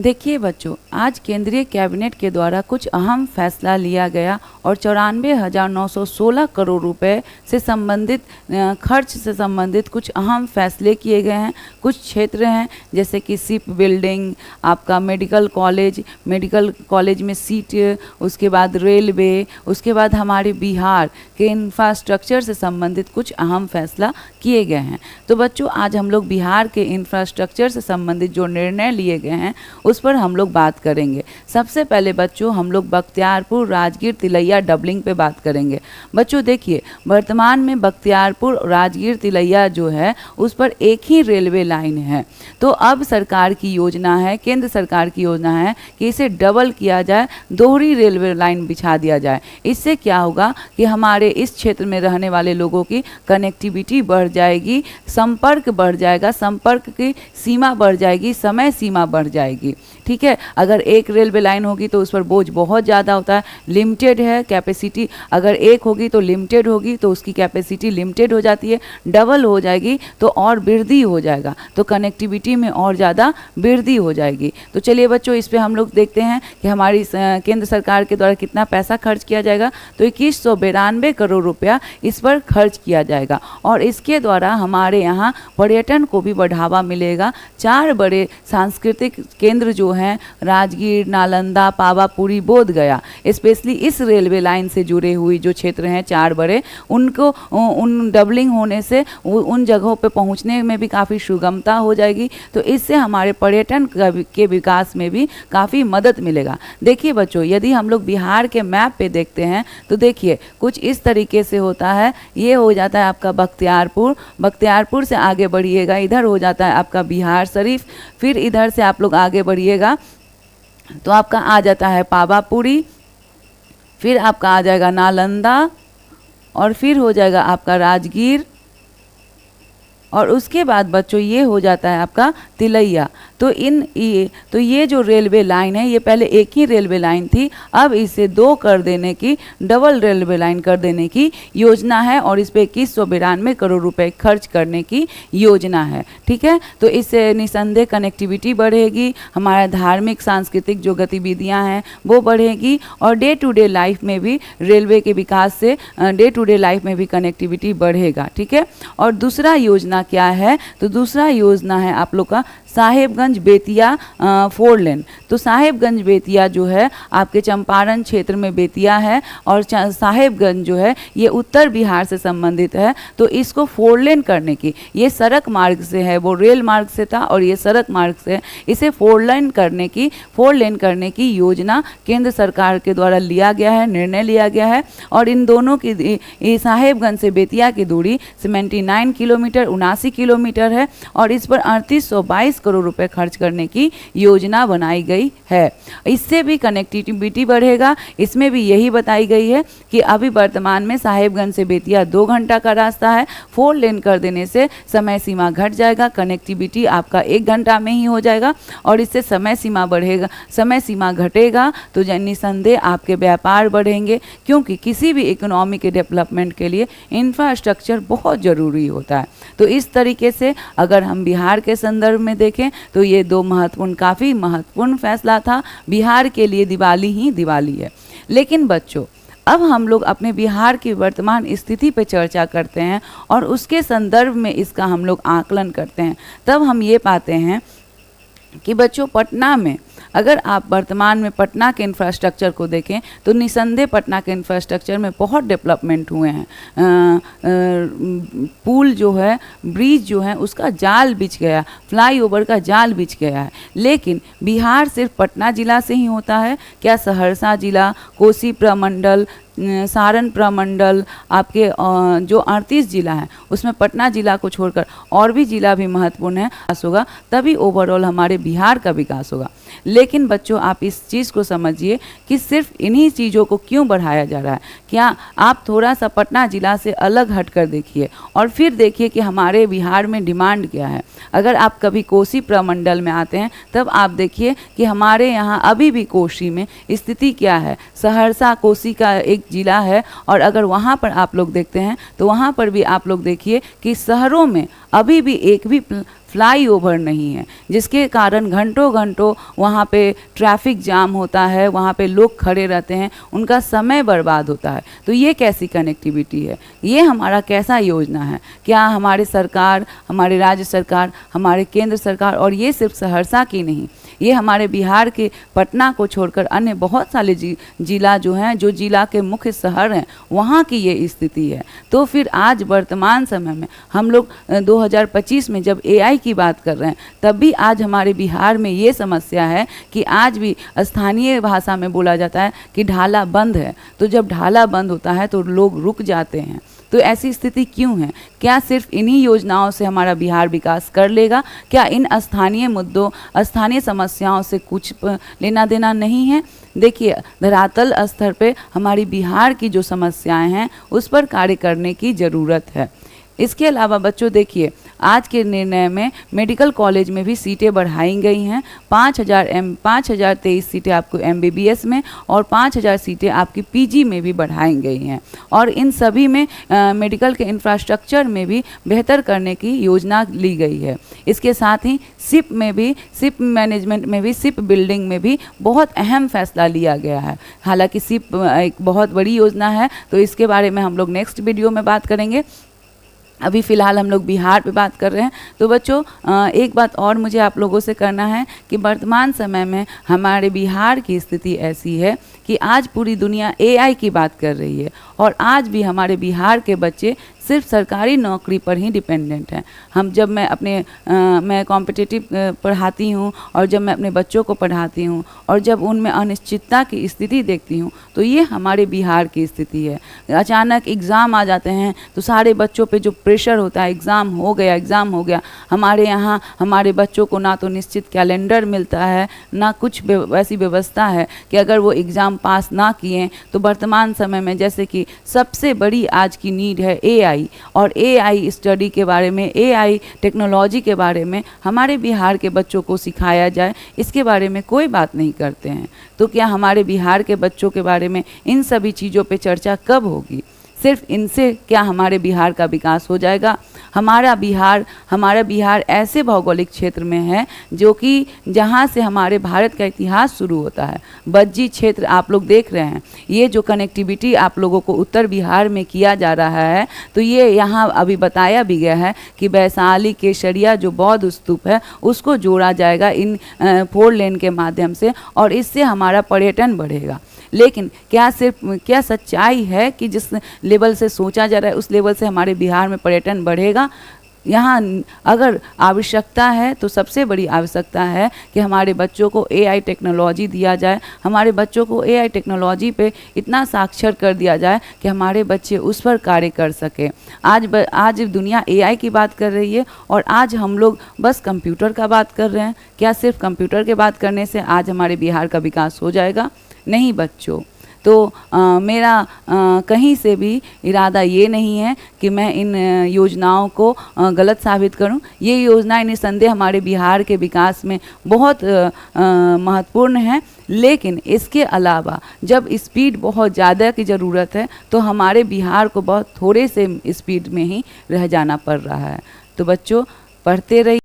देखिए बच्चों, आज केंद्रीय कैबिनेट के द्वारा कुछ अहम फैसला लिया गया और 94,916 करोड़ रुपए से संबंधित खर्च से संबंधित कुछ अहम फैसले किए गए हैं। कुछ क्षेत्र हैं जैसे कि शिप बिल्डिंग, आपका मेडिकल कॉलेज में सीट, उसके बाद रेलवे, उसके बाद हमारे बिहार के इंफ्रास्ट्रक्चर से संबंधित कुछ अहम फैसला किए गए हैं। तो बच्चों, आज हम लोग बिहार के इंफ्रास्ट्रक्चर से संबंधित जो निर्णय लिए गए हैं उस पर हम लोग बात करेंगे। सबसे पहले बच्चों, हम लोग बख्तियारपुर राजगीर तिलैया डबलिंग पे बात करेंगे। बच्चों देखिए, वर्तमान में बख्तियारपुर राजगीर तिलैया जो है उस पर एक ही रेलवे लाइन है। तो अब सरकार की योजना है, केंद्र सरकार की योजना है कि इसे डबल किया जाए, दोहरी रेलवे लाइन बिछा दिया जाए। इससे क्या होगा कि हमारे इस क्षेत्र में रहने वाले लोगों की कनेक्टिविटी बढ़ जाएगी, संपर्क बढ़ जाएगा, संपर्क की सीमा बढ़ जाएगी, समय सीमा बढ़ जाएगी। ठीक है, अगर एक रेलवे लाइन होगी तो उस पर बोझ बहुत ज़्यादा होता है, लिमिटेड है कैपेसिटी। अगर एक होगी तो लिमिटेड होगी, तो उसकी कैपेसिटी लिमिटेड हो जाती है। डबल हो जाएगी तो और वृद्धि हो जाएगा, तो कनेक्टिविटी में और ज़्यादा वृद्धि हो जाएगी। तो चलिए बच्चों, इस पर हम लोग देखते हैं कि हमारी केंद्र सरकार के द्वारा कितना पैसा खर्च किया जाएगा। तो 2192 करोड़ रुपया इस पर खर्च किया जाएगा और इसके द्वारा हमारे यहाँ पर्यटन को भी बढ़ावा मिलेगा। 4 बड़े सांस्कृतिक केंद्र जो हैं, राजगीर, नालंदा, पावापुरी, बोध गया, स्पेशली इस रेलवे लाइन से जुड़े हुई जो क्षेत्र हैं 4 बड़े, उनको उन डबलिंग होने से उन जगहों पे पहुंचने में भी काफ़ी सुगमता हो जाएगी। तो इससे हमारे पर्यटन के विकास में भी काफ़ी मदद मिलेगा। देखिए बच्चों, यदि हम लोग बिहार के मैप पे देखते हैं तो देखिए कुछ इस तरीके से होता है। ये हो जाता है आपका बख्तियारपुर से आगे बढ़िएगा, इधर हो जाता है आपका बिहार शरीफ, फिर इधर से आप लोग आगे बढ़िएगा तो आपका आ जाता है पावापुरी, फिर आपका आ जाएगा नालंदा और फिर हो जाएगा आपका राजगीर और उसके बाद बच्चों ये हो जाता है आपका तिलैया। तो ये जो रेलवे लाइन है, ये पहले एक ही रेलवे लाइन थी, अब इसे 2 कर देने की, डबल रेलवे लाइन कर देने की योजना है और इस पे 2192 करोड़ रुपए खर्च करने की योजना है। ठीक है, तो इससे निसंदेह कनेक्टिविटी बढ़ेगी, हमारा धार्मिक सांस्कृतिक जो गतिविधियां हैं वो बढ़ेगी और डे टू डे लाइफ में भी रेलवे के विकास से डे टू डे लाइफ में भी कनेक्टिविटी बढ़ेगा। ठीक है, और दूसरा योजना क्या है, तो दूसरा योजना है आप लोग का साहेबगंज बेतिया 4 लेन। तो साहेबगंज बेतिया जो है आपके चंपारण क्षेत्र में बेतिया है और साहेबगंज जो है ये उत्तर बिहार से संबंधित है। तो इसको 4 लेन करने की, ये सड़क मार्ग से है, वो रेल मार्ग से था और ये सड़क मार्ग से है, इसे 4 लेन करने की योजना केंद्र सरकार के द्वारा लिया गया है, निर्णय लिया गया है। और इन दोनों की साहेबगंज से बेतिया की दूरी 79 किलोमीटर 79 किलोमीटर है और इस पर 3822 करोड़ रुपए खर्च करने की योजना बनाई गई है। इससे भी कनेक्टिविटी बढ़ेगा। इसमें भी यही बताई गई है कि अभी वर्तमान में साहेबगंज से बेतिया 2 घंटा का रास्ता है, 4 लेन कर देने से समय सीमा घट जाएगा, कनेक्टिविटी आपका 1 घंटा में ही हो जाएगा और इससे समय सीमा घटेगा तो निसंदेह आपके व्यापार बढ़ेंगे, क्योंकि किसी भी इकोनॉमी के डेवलपमेंट के लिए इंफ्रास्ट्रक्चर बहुत ज़रूरी होता है। तो इस तरीके से अगर हम बिहार के संदर्भ में देखें तो ये 2 काफ़ी महत्वपूर्ण फैसला था। बिहार के लिए दिवाली ही दिवाली है। लेकिन बच्चों, अब हम लोग अपने बिहार की वर्तमान स्थिति पर चर्चा करते हैं और उसके संदर्भ में इसका हम लोग आकलन करते हैं। तब हम ये पाते हैं कि बच्चों, पटना में अगर आप वर्तमान में पटना के इंफ्रास्ट्रक्चर को देखें तो निसंदेह पटना के इंफ्रास्ट्रक्चर में बहुत डेवलपमेंट हुए हैं। पुल जो है, ब्रिज जो है, उसका जाल बिछ गया, फ्लाईओवर का जाल बिछ गया है। लेकिन बिहार सिर्फ पटना जिला से ही होता है क्या? सहरसा जिला, कोसी प्रमंडल, सारण प्रमंडल, आपके जो 38 जिला हैं उसमें पटना जिला को छोड़कर और भी जिला भी महत्वपूर्ण है, विकास होगा तभी ओवरऑल हमारे बिहार का विकास होगा। लेकिन बच्चों, आप इस चीज़ को समझिए कि सिर्फ इन्हीं चीज़ों को क्यों बढ़ाया जा रहा है। क्या आप थोड़ा सा पटना जिला से अलग हटकर देखिए और फिर देखिए कि हमारे बिहार में डिमांड क्या है। अगर आप कभी कोसी प्रमंडल में आते हैं तब आप देखिए कि हमारे यहाँ अभी भी कोसी में स्थिति क्या है। सहरसा कोसी का एक जिला है और अगर वहाँ पर आप लोग देखते हैं तो वहाँ पर भी आप लोग देखिए कि शहरों में अभी भी एक भी फ्लाईओवर नहीं है, जिसके कारण घंटों घंटों वहाँ पे ट्रैफिक जाम होता है, वहाँ पे लोग खड़े रहते हैं, उनका समय बर्बाद होता है। तो ये कैसी कनेक्टिविटी है? ये हमारा कैसा योजना है? क्या हमारे सरकार, हमारे राज्य सरकार, हमारे केंद्र सरकार, और ये सिर्फ सहरसा की नहीं, ये हमारे बिहार के पटना को छोड़कर अन्य बहुत सारे जिला जो हैं, जो जिला के मुख्य शहर हैं, वहाँ की ये स्थिति है। तो फिर आज वर्तमान समय में हम लोग 2025 में जब एआई की बात कर रहे हैं, तब भी आज हमारे बिहार में ये समस्या है कि आज भी स्थानीय भाषा में बोला जाता है कि ढाला बंद है। तो जब ढाला बंद होता है तो लोग रुक जाते हैं। तो ऐसी स्थिति क्यों है? क्या सिर्फ इन्हीं योजनाओं से हमारा बिहार विकास कर लेगा? क्या इन स्थानीय मुद्दों, स्थानीय समस्याओं से कुछ लेना देना नहीं है? देखिए, धरातल स्तर पे हमारी बिहार की जो समस्याएं हैं उस पर कार्य करने की ज़रूरत है। इसके अलावा बच्चों देखिए, आज के निर्णय में मेडिकल कॉलेज में भी सीटें बढ़ाई गई हैं। 5023 सीटें आपको एमबीबीएस में और 5000 सीटें आपकी पीजी में भी बढ़ाई गई हैं। और इन सभी में मेडिकल के इंफ्रास्ट्रक्चर में भी बेहतर करने की योजना ली गई है। इसके साथ ही सिप मैनेजमेंट में भी, सिप बिल्डिंग में भी बहुत अहम फैसला लिया गया है। हालांकि सिप एक बहुत बड़ी योजना है, तो इसके बारे में हम लोग नेक्स्ट वीडियो में बात करेंगे। अभी फ़िलहाल हम लोग बिहार पे बात कर रहे हैं। तो बच्चों, एक बात और मुझे आप लोगों से करना है कि वर्तमान समय में हमारे बिहार की स्थिति ऐसी है कि आज पूरी दुनिया एआई की बात कर रही है, और आज भी हमारे बिहार के बच्चे सिर्फ सरकारी नौकरी पर ही डिपेंडेंट हैं। मैं कॉम्पिटिटिव पढ़ाती हूँ, और जब मैं अपने बच्चों को पढ़ाती हूँ और जब उनमें अनिश्चितता की स्थिति देखती हूँ, तो ये हमारे बिहार की स्थिति है। अचानक एग्ज़ाम आ जाते हैं तो सारे बच्चों पे जो प्रेशर होता है, एग्ज़ाम हो गया। हमारे यहाँ हमारे बच्चों को ना तो निश्चित कैलेंडर मिलता है, ना कुछ वैसी व्यवस्था है कि अगर वो एग्ज़ाम पास ना किए तो वर्तमान समय में, जैसे कि सबसे बड़ी आज की नीड है एआई, और एआई स्टडी के बारे में, एआई टेक्नोलॉजी के बारे में हमारे बिहार के बच्चों को सिखाया जाए, इसके बारे में कोई बात नहीं करते हैं। तो क्या हमारे बिहार के बच्चों के बारे में इन सभी चीज़ों पे चर्चा कब होगी? सिर्फ इनसे क्या हमारे बिहार का विकास हो जाएगा? हमारा बिहार ऐसे भौगोलिक क्षेत्र में है जो कि जहाँ से हमारे भारत का इतिहास शुरू होता है। बज्जी क्षेत्र आप लोग देख रहे हैं, ये जो कनेक्टिविटी आप लोगों को उत्तर बिहार में किया जा रहा है, तो ये यहाँ अभी बताया भी गया है कि वैशाली केसरिया जो बौद्ध स्तूप है उसको जोड़ा जाएगा इन 4 लेन के माध्यम से, और इससे हमारा पर्यटन बढ़ेगा। लेकिन क्या सच्चाई है कि जिस लेवल से सोचा जा रहा है उस लेवल से हमारे बिहार में पर्यटन बढ़ेगा? यहाँ अगर आवश्यकता है तो सबसे बड़ी आवश्यकता है कि हमारे बच्चों को एआई टेक्नोलॉजी दिया जाए, हमारे बच्चों को एआई टेक्नोलॉजी पे इतना साक्षर कर दिया जाए कि हमारे बच्चे उस पर कार्य कर सके। आज दुनिया एआई की बात कर रही है, और आज हम लोग बस कंप्यूटर का बात कर रहे हैं। क्या सिर्फ कंप्यूटर के बात करने से आज हमारे बिहार का विकास हो जाएगा? नहीं बच्चों। तो मेरा कहीं से भी इरादा ये नहीं है कि मैं इन योजनाओं को गलत साबित करूं। ये योजनाएं निस्संदेह हमारे बिहार के विकास में बहुत महत्वपूर्ण है, लेकिन इसके अलावा जब स्पीड बहुत ज़्यादा की ज़रूरत है तो हमारे बिहार को बहुत थोड़े से स्पीड में ही रह जाना पड़ रहा है। तो बच्चों, पढ़ते रहिए।